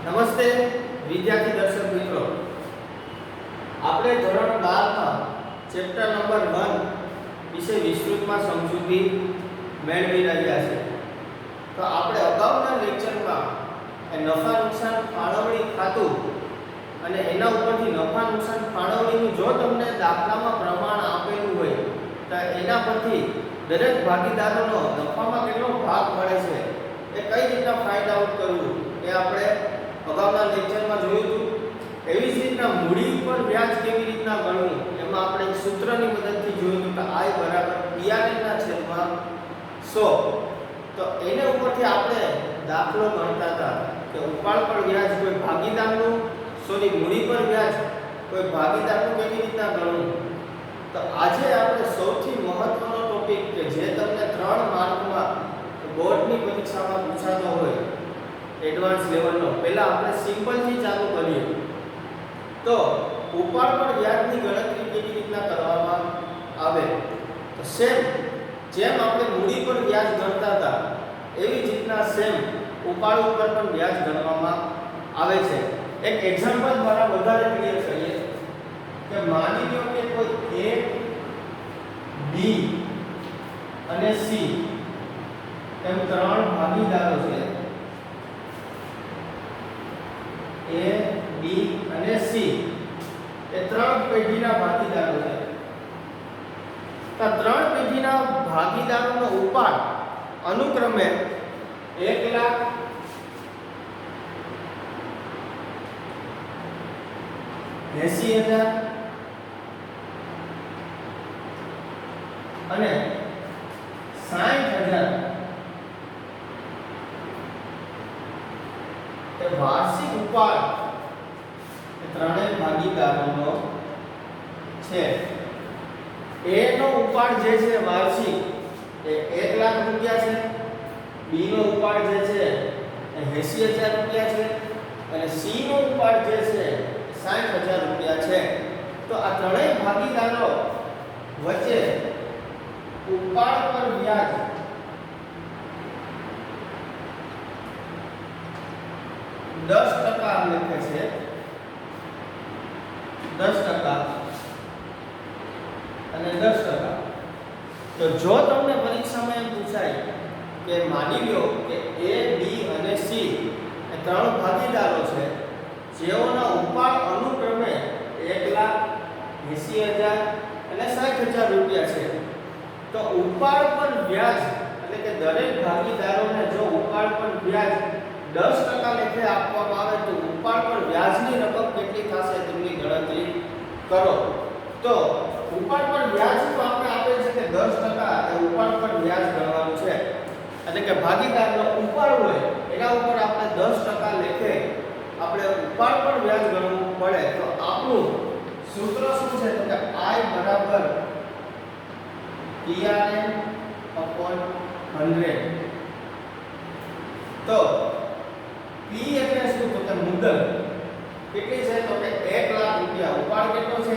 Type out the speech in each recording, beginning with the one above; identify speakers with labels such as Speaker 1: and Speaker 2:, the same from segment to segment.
Speaker 1: નમસ્તે વિદ્યાર્થી દર્શક મિત્રો, આપણે ધોરણ 12 માં ચેપ્ટર નંબર 1 વિશે વિસ્તૃતમાં સમજૂતી મેળવી રહ્યા છે. તો આપણે અગાઉના લેક્ચરમાં નફા નુકસાન ફાળવણી ખાતું અને એના ઉપરથી નફા નુકસાન ફાળવણીનું જો તમને દાખલામાં પ્રમાણ આપેલું હોય તો એના પરથી દરેક ભાગીદારોનો નફામાં કેટલો ભાગ મળે છે, એ કઈ રીતના ફાઇન્ડ આઉટ કરવું એ આપણે અગાઉના લેક્ચરમાં જોયું હતું. એવી જ રીતના મૂડી ઉપર વ્યાજ કેવી રીતના ગણવું એમાં આપણે એક સૂત્રની મદદથી જોયું હતું કે I PRN ના છેદમાં 100. તો એને ઉપરથી આપણે દાખલો ગણતા હતા કે ઉપાડ પર વ્યાજ કોઈ ભાગીદારનું મૂડી પર વ્યાજ કોઈ ભાગીદારનું કેવી રીતના ગણવું. તો આજે આપણે સૌથી મહત્વનો ટોપિક કે જે તમને 3 માર્કમાં બોર્ડની પરીક્ષામાં પૂછાતો હોય એડવાન્સ લેવલનો, પહેલા આપણે સિમ્પલ થી ચાલુ કરીએ. તો ઉપાડ પર વ્યાજની ગણતરી કેવી રીતના કરવામાં આવે, તો સેમ જેમ આપણે મૂડી પર વ્યાજ ગણતા હતા એવી જ રીતના સેમ ઉપાડ ઉપર પણ વ્યાજ ગણવામાં આવે છે. એક એક્ઝામ્પલ દ્વારા વધારે ક્લિયર કરીએ કે માની લો કે કોઈ A, B અને C એમ 3 ભાગીદારો છે. A, B અને C એ 3 પેઢીના ભાગીદારો છે. તો 3 પેઢીના ભાગીદારોનો ઉપાડ અનુક્રમે 1,80,000 અને 60,000 એ વાર્ષિક ઉપાડ એ ત્રણેય ભાગીદારોનો છે. A નો ઉપાડ જે છે વાર્ષિક એ 1 લાખ રૂપિયા છે, B નો ઉપાડ જે છે એ 80,000 રૂપિયા છે અને C નો ઉપાડ જે છે 60,000 રૂપિયા છે. તો આ ત્રણેય ભાગીદારો વચ્ચે ઉપાડ પર વ્યાજ 10% લખે છે. 10% અને 10%. તો જો તમને પરીક્ષામાં એમ પૂછાય કે માની લો કે A, B અને C એ 3 ભાગીદારો છે જેઓના ઉપાડ અનુક્રમે 1,80,000 અને 60,000 રૂપિયા છે. તો ઉપાડ પર વ્યાજ એટલે કે દરેક ભાગીદારોને જો ઉપાડ પર વ્યાજ 10% લેખે આપવામાં આવે તો ઉપાડ પર વ્યાજની રકમ કેટલી થશે તેની ગણતરી કરો. તો ઉપાડ પર વ્યાજ તો આપણે આપેલ છે કે 10% એ ઉપાડ પર વ્યાજ ગણવાનું છે. એટલે કે ભાગીદારનો ઉપાડ હોય એના ઉપર આપણે 10% લેખે આપણે ઉપાડ પર વ્યાજ ગણવું પડે. તો આપણું સૂત્ર શું છે તો કે I PRN/100. તો P એટલે શું તો કે મુદત કેટલી છે તો કે 1 લાખ રૂપિયા. ઉપાડ કેટલો છે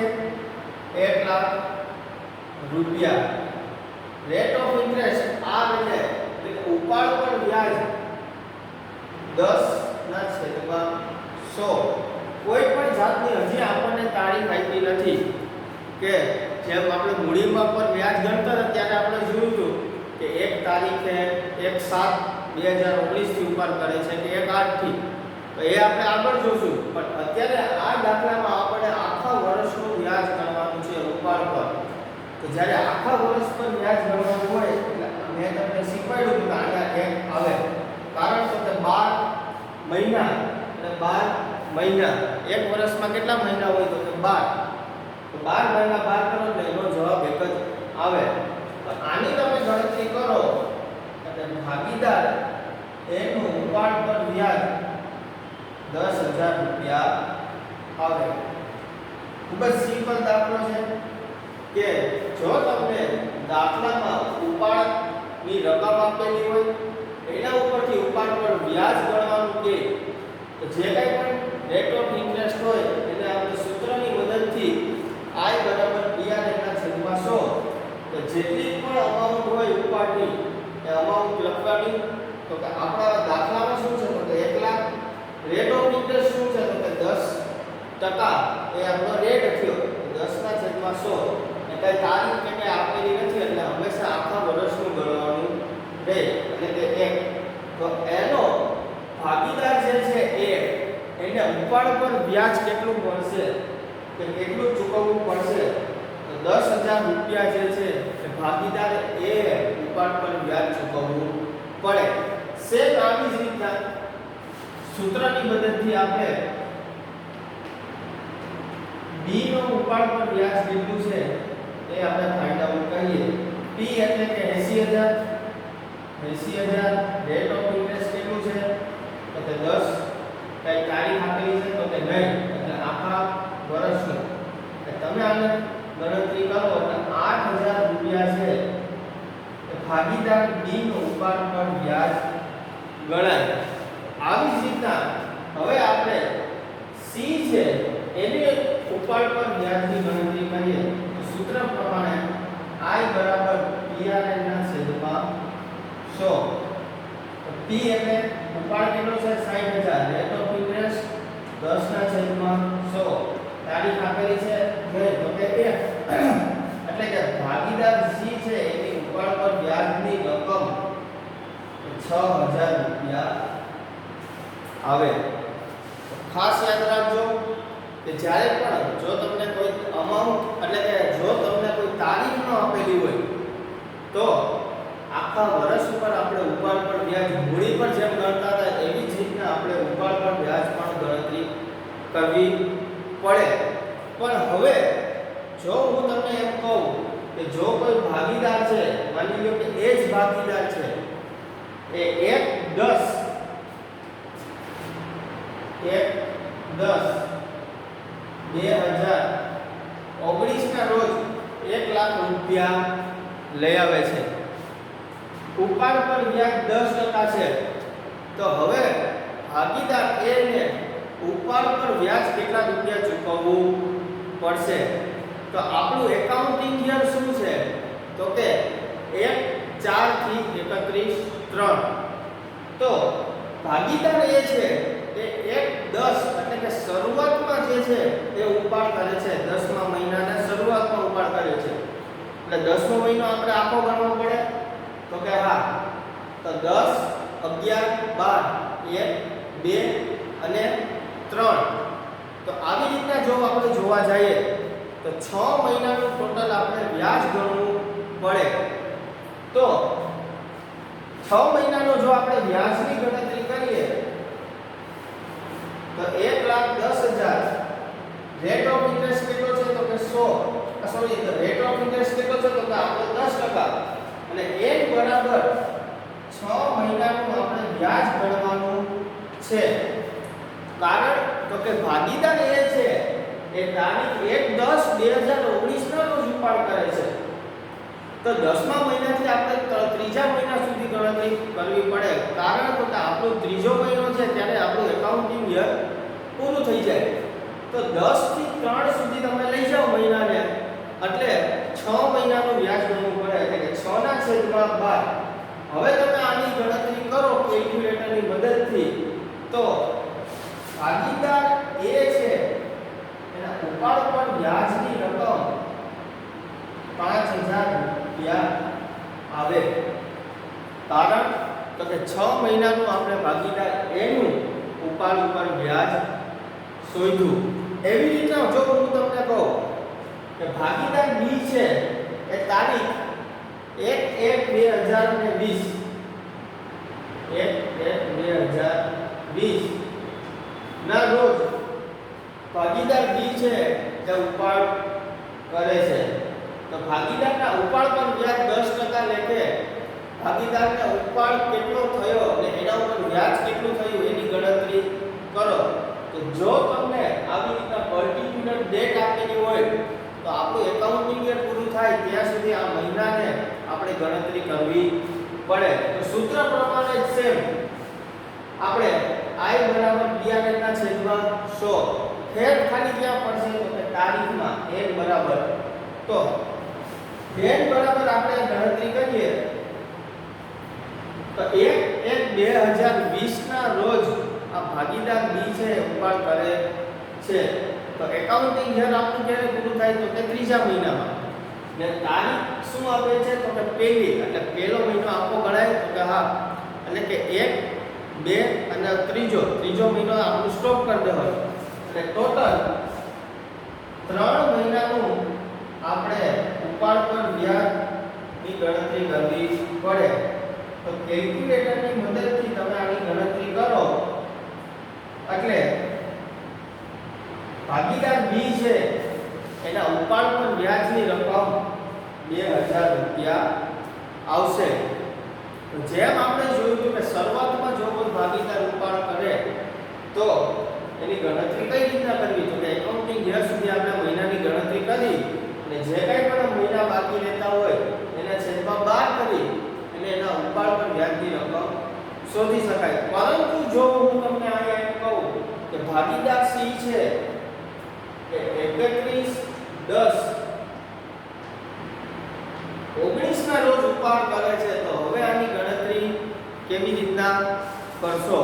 Speaker 1: 1 લાખ રૂપિયા. રેટ ઓફ ઇન્ટરેસ્ટ R એટલે ઉપાડ પર વ્યાજ 10/100. કોઈ પણ જાતની હજી આપણને તારીખ આપી નથી કે જેમ આપણે મૂડીમાં પર વ્યાજ ગણતા હતા ત્યારે આપણે જોયું હતું કે 1 તારીખે 1/7/2019 થી ઉપાડ કરે છે કે 1/8 થી. તો એ આપણે આગળ જોશું, પણ અત્યારે આ દાખલામાં આપણે આખા વર્ષનું વ્યાજ ગણવાનું છે ઉપાડ પર. તો જ્યારે આખા વર્ષ પર વ્યાજ ગણવાનું હોય એટલે મેં તમને શીખવાડ્યું હતું કે આના એક આવે, કારણ કે 12 મહિના અને 12 મહિના એક વર્ષમાં કેટલા મહિના હોય તો કે 12. તો 12 મહિના 12 કરો એટલે એનો જવાબ એક જ આવે. તો આની તમે ગણતરી કરો એટલે ભાગીદાર એનું ઉપાડ પર વ્યાજ 10,000 રૂપિયા આવે. ખૂબ જ સિમ્પલ દાખલો છે કે જો તમને દાખલામાં ઉપાડની રકમ આપેલી હોય એના ઉપરથી ઉપાડ પર વ્યાજ ગણવાનું કે તો જે કંઈ પણ રેટ ઓફ ઇન્ટરેસ્ટ હોય એને આપણે સૂત્રની મદદથી I PRN/100. તો જેટલી પણ અમાઉન્ટ હોય ઉપાડની એ અમાઉન્ટ લખવાની. તો કે આપણા દાખલામાં શું છે તો કે 1 લાખ રેટ ઓફ ટકા એ આપણો રેટ થયો 10/100 અને કઈ તારીખ કે આપેલી નથી એટલે હંમેશા આખા વર્ષનું ગણવાનું રહે એટલે કે 1 તો એનો ભાગીદાર જે છે એને ઉપાડ પર વ્યાજ કેટલું મળશે કે કેટલું ચૂકવવું પડશે તો 10,000 રૂપિયા જે છે એ ભાગીદાર ઉપાડ પર વ્યાજ ચૂકવવું પડે સેમ આવી જ રીતના સૂત્રની મદદથી આપણે B નો ઉપાડ પર વ્યાજ કેટલું છે એ આપણે ફાઇન્ડ આઉટ કરીએ P એટલે કે 80000 રેટ ઓફ ઇન્ટરેસ્ટ કેટલું છે તો કે 10 કઈ તારીખ આપેલી છે તો કે નહીં એટલે આખા વર્ષનું તમે આને ગણતરી કરો એટલે 8000 રૂપિયા છે એ ભાગીદાર B નો ઉપાડ પર વ્યાજ ગણાય આવી જ રીતના હવે આપણે C છે એની ઉપાડ પર વ્યાજની ગણતરી કરીએ તો સૂત્ર પ્રમાણે I PRN ના છેદમાં 100 તો P એટલે ઉપાડ કેટલો છે 60000 રેટ ઓફ ઇન્ટરેસ્ટ 10 ના છેદમાં 100 તારીખ આપેલી છે તો કે 1 એટલે કે ભાગીદાર C છે એની ઉપાડ પર વ્યાજની રકમ 6000 રૂપિયા આવે ખાસ યાદ રાખજો કે જ્યારે પણ જો તમને કોઈ અમાઉન્ટ એટલે કે જો તમને કોઈ તારીખ ન આપેલી હોય તો આખા વર્ષ ઉપર આપણે ઉપાડ પર વ્યાજ મૂડી પર જેમ ગણતા હતા એવી જ રીતના આપણે ઉપાડ પર વ્યાજ પણ ગણતરી કરવી પડે પણ હવે જો હું તમને એમ કહું કે જો કોઈ ભાગીદાર છે માની લો કે એ જ ભાગીદાર છે એ 1/10/2019 ના રોજ 1 લાખ રૂપિયા લઈ આવે છે ઉપાડ પર વ્યાજ 10% છે તો હવે ભાગીદાર A ને ઉપાડ પર વ્યાજ કેટલા રૂપિયા ચૂકવવું પડશે તો આપણું એકાઉન્ટિંગ યર શું છે તો કે 1/4 થી 31/3 તો ભાગીદાર A છે એ 1/10 એટલે કે શરૂઆતમાં જે છે એ ઉપાડ કરે છે 10મા મહિનાના શરૂઆતમાં ઉપાડ કરે છે એટલે 10મો મહિનો આપણે આખો ગણવો પડે તો કે હા તો 10 11 12 1 2 અને 3 તો આવી રીતના જો આપણે જોવા જઈએ તો 6 મહિનાનું ટોટલ આપણે વ્યાજ ગણવું પડે તો 6 મહિનાનો જો આપણે વ્યાજની ગણતરી કરીએ તો 1,10,000 રેટ ઓફ ઇન્ટરેસ્ટ કેટલો છે તો કે 100 સોરી રેટ ઓફ ઇન્ટરેસ્ટ કેટલો છે તો કે આપણે 10% અને 1 બરાબર 6 મહિનાનું આપણે વ્યાજ ગણવાનું છે કારણ તો કે ભાગીદાર એ છે એ તારીખ 1/10/2019 ના રોજ ઉપાડ કરે છે તો 10મા મહિનાથી આપણે ત્રીજા મહિના સુધી ગણતરી કરવી પડે કારણ તો કે આપણો ત્રીજો મહિનો છે ત્યારે આપણું એકાઉન્ટિંગ યર પૂરું થઈ જાય તો 10 થી 3 સુધી તમે લઈ જાઓ મહિનાને એટલે 6 મહિનાનું વ્યાજ ગણવું પડે એટલે કે 6/12 હવે તમે આની ગણતરી કરો કેલ્ક્યુલેટરની મદદથી તો ભાગીદાર A છે એના ઉપાડ પર વ્યાજની રકમ 5000 રૂપિયા આવે કારણ તો કે 6 મહિનાનું આપણે ભાગીદાર A નું ઉપાડ ઉપર વ્યાજ શોધ્યું એવી રીતના જો હું તમને કહું કે ભાગીદાર B છે એ તારીખ 1/1/2020 1/1/2020 ના રોજ ભાગીદાર B છે તે ઉપાડ કરે છે તો ભાગીદારના ઉપાડ પર વ્યાજ 10% લેખે ભાગીદારને ઉપાડ કેટલો થયો અને એના ઉપર વ્યાજ કેટલું થયું એની ગણતરી કરો તો જો તમને આવી રીતના પર્ટિક્યુલર ડેટ આપેલી હોય તો આપણું એકાઉન્ટિંગ યર પૂરું થાય ત્યાં સુધી આ મહિનાને આપણે ગણતરી કરવી પડે તો સૂત્ર પ્રમાણે જ સેમ આપણે I PRN ના છેદમાં 100 ફેર ખાલી ક્યાં પડશે તો કે તારીખમાં n બરાબર તો n બરાબર આપણે ગણતરી કરીએ તો 1/1/2020 ના રોજ આ ભાગીદાર B છે ઉપાડ કરે છે તો તો એકાઉન્ટિંગ યર આપણું ક્યારે પૂરું થાય તો કે ત્રીજા મહિનામાં. ને તારીખ શું આપે છે તો કે પહેલી, એટલે પહેલો મહિનો આખો ગણાય તો કે હા, એટલે કે 1 2 અને ત્રીજો મહિનો આપણું સ્ટોપ કરી દેવાનો. એટલે ટોટલ 3 મહિનાનું આપણે ઉપાડ પર વ્યાજની ગણતરી કરવી પડે. તો કેલ્ક્યુલેટરની મદદથી તમે આની ગણતરી કરો એટલે ભાગીદાર બી છે એના ઉપાડ પર વ્યાજની રકમ 2000 રૂપિયા આવશે. જેમ આપણે જોયું હતું કે શરૂઆતમાં જો કોઈ ભાગીદાર ઉપાડ કરે તો એની ગણતરી કઈ રીતના કરવી, તો કે એકાઉન્ટિંગ યર સુધી આપણે મહિનાની ગણતરી કરી અને જે કંઈ પણ મહિના બાકી રહેતા હોય એના છેદમાં 12 કરી અને એના ઉપાડ પર વ્યાજની રકમ શોધી શકાય. પરંતુ જો હું તમને અહીંયા કહું કે ભાગીદાર સી છે કે 31/10/19 ના રોજ ઉપાડ કરે છે, તો હવે આની ગણતરી કેવી રીતના કરશો?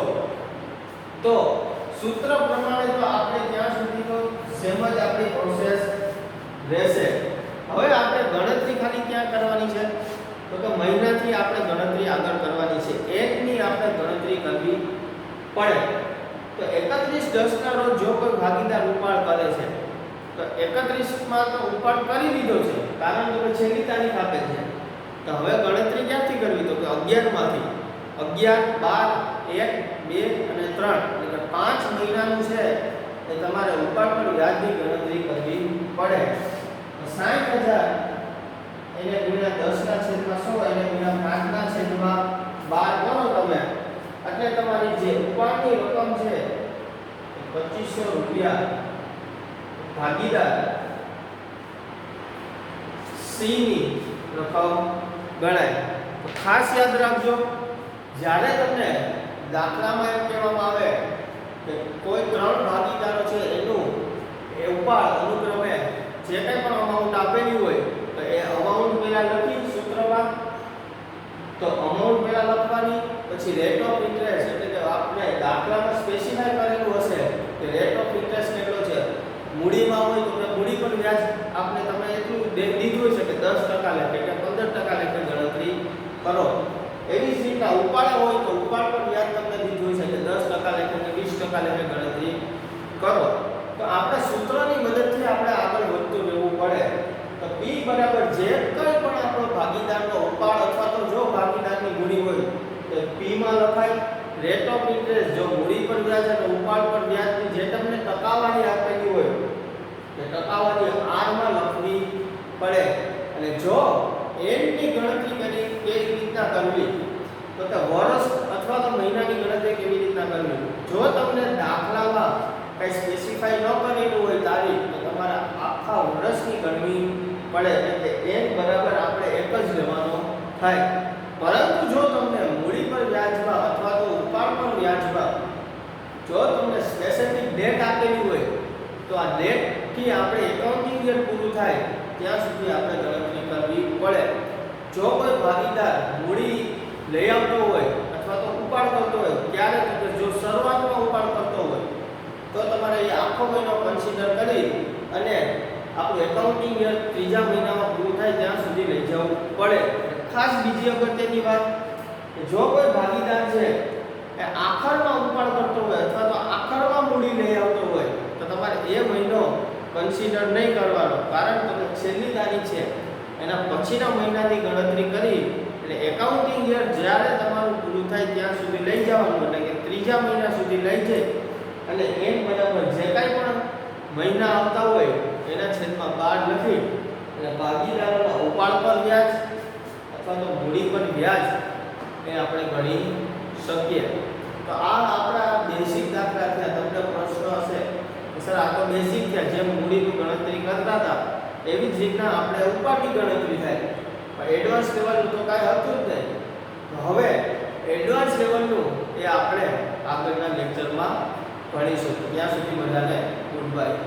Speaker 1: તો સૂત્ર પ્રમાણે તો આપણે ત્યાં સુધી તો સેમ જ આપણી પ્રોસેસ રહેશે. હવે આપણે ગણતરી ખાલી ક્યાં કરવાની છે તો કે મહિનાથી આપણે ગણતરી આગળ કરવાની છે. એકની આપણે ગણતરી કરવી પડે. તો 31/10 ના રોજ જો કોઈ ભાગીદાર ઉપાડ કરે છે તો 31 માં તો ઉપાડ કરી લીધો છે, કારણ કે છેલ્લી તારીખ આપે છે. તો હવે ગણતરી ક્યાંથી કરવી તો કે 11 માંથી 11 12 1 2 અને 3 એટલે કે 5 મહિનાનું છે એ તમારે ઉપાડ પર વ્યાજની ગણતરી કરવી પડે. 60,000 એને ગુણ્યા 10 ના છેદમાં 100 એને ગુણ્યા 5 ના છેદમાં 12 કરો તમે, એટલે તમારી જે ઉપાડની રકમ છે 2500 રૂપિયા ભાગીદાર સી ની રકમ ગણાય. તો ખાસ યાદ રાખજો, જ્યારે તમને દાખલામાં એમ કહેવામાં આવે કે કોઈ 3 ભાગીદારો છે એનું એ ઉપાડ અનુક્રમે જે કંઈ પણ અમાઉન્ટ આપેલી હોય તો એ અમાઉન્ટ પહેલા લખી સૂત્રમાં, તો અમાઉન્ટ પહેલા લખવાની, પછી રેટ ઓફ ઇન્ટરેસ્ટ એટલે કે આપણે દાખલામાં સ્પેસિફાઈ કરેલું હશે કે રેટ ઓફ ઇન્ટરેસ્ટ કેટલો છે. મૂડીમાં હોય તો મૂડી પર વ્યાજ આપણે તમે એટલું દીધું હશે કે 10% લેખે કે 15% લેખે ગણતરી કરો. એવી જ રીતના ઉપાડ હોય તો ઉપાડ પર વ્યાજ તમને દીધું હશે કે 10% લેખે કે 20% લેખે ગણતરી કરો. તો આપણે સૂત્રની મદદથી આપણે આગળ વધતું રહેવું પડે. તો P બરાબર જે કંઈ પણ આપણો ભાગીદારનો ઉપાડ અથવા તો જો ભાગીદારની મૂડી હોય તો P માં લખાય. રેટ ઓફ ઇન્ટરેસ્ટ જો મૂડી પર વ્યાજ અને ઉપાડ પર વ્યાજની જે તમને ટકાવારી આપેલી હોય તે ટકાવારી R માં લખવી પડે. અને જો n ની ગણતરી કરી કેવી રીતના કરવી તો કે વર્ષ અથવા તો મહિનાની ગણતરી કેવી રીતના કરવી. જો તમને દાખલામાં કઈ સ્પેસિફાઈ ન કરેલું હોય તારીખ તો તમારે આખા વર્ષની ગણવી પડે, એટલે n બરાબર આપણે એક જ લેવાનો થાય. પરંતુ જો તમને મૂડી પર વ્યાજમાં અથવા તો ઉપાડ પર વ્યાજમાં જો તમને સ્પેસિફિક ડેટ આપેલી હોય તો આ ડેટ થી આપણે એકાઉન્ટિંગ યર પૂરું થાય ત્યાં સુધી આપણે ગણતરી કરવી પડે. જો કોઈ ભાગીદાર મૂડી લઈ આવતો હોય અથવા તો ઉપાડ કરતો હોય ત્યારે તો જો શરૂઆતમાં ઉપાડ કરતો હોય તો તમારે એ આખો મહિનો કન્સિડર કરી અને આપણું એકાઉન્ટિંગ યર ત્રીજા મહિનામાં પૂરું થાય ત્યાં સુધી લઈ જવું પડે. ખાસ બીજી અગત્યની વાત કે જો કોઈ ભાગીદાર છે એ આખરમાં ઉપાડ કરતો હોય અથવા તો આખરમાં મૂડી લઈ આવતો હોય તો તમારે એ મહિનો કન્સિડર નહીં કરવાનો, કારણ કે છેલ્લી તારીખ છે એના પછીના મહિનાની ગણતરી કરી એટલે એકાઉન્ટિંગ યર જ્યારે તમારું પૂરું થાય ત્યાં સુધી લઈ જવાનું, એટલે કે ત્રીજા મહિના સુધી લઈ જઈ અને n બરાબર જે કાંઈ પણ મહિના આવતા હોય એના છેદમાં 12 લખી અને ભાગીદારોના ઉપાડ પર વ્યાજ અથવા તો મૂડી પર વ્યાજ એ આપણે ગણી શકીએ. તો આ આપણા બેસિક દાખલા થયા. તમને પ્રશ્ન હશે કે સર આ તો બેસિક થયા, જેમ મૂડીની ગણતરી કરતા હતા એવી જ રીતના આપણે ઉપાડની ગણતરી થાય, પણ એડવાન્સ લેવલનું તો કાંઈ હતું જ નહીં. તો હવે એડવાન્સ લેવલનું એ આપણે આગળના લેક્ચરમાં ભણીશું. ત્યાં સુધી બધાને ગુડ બાય.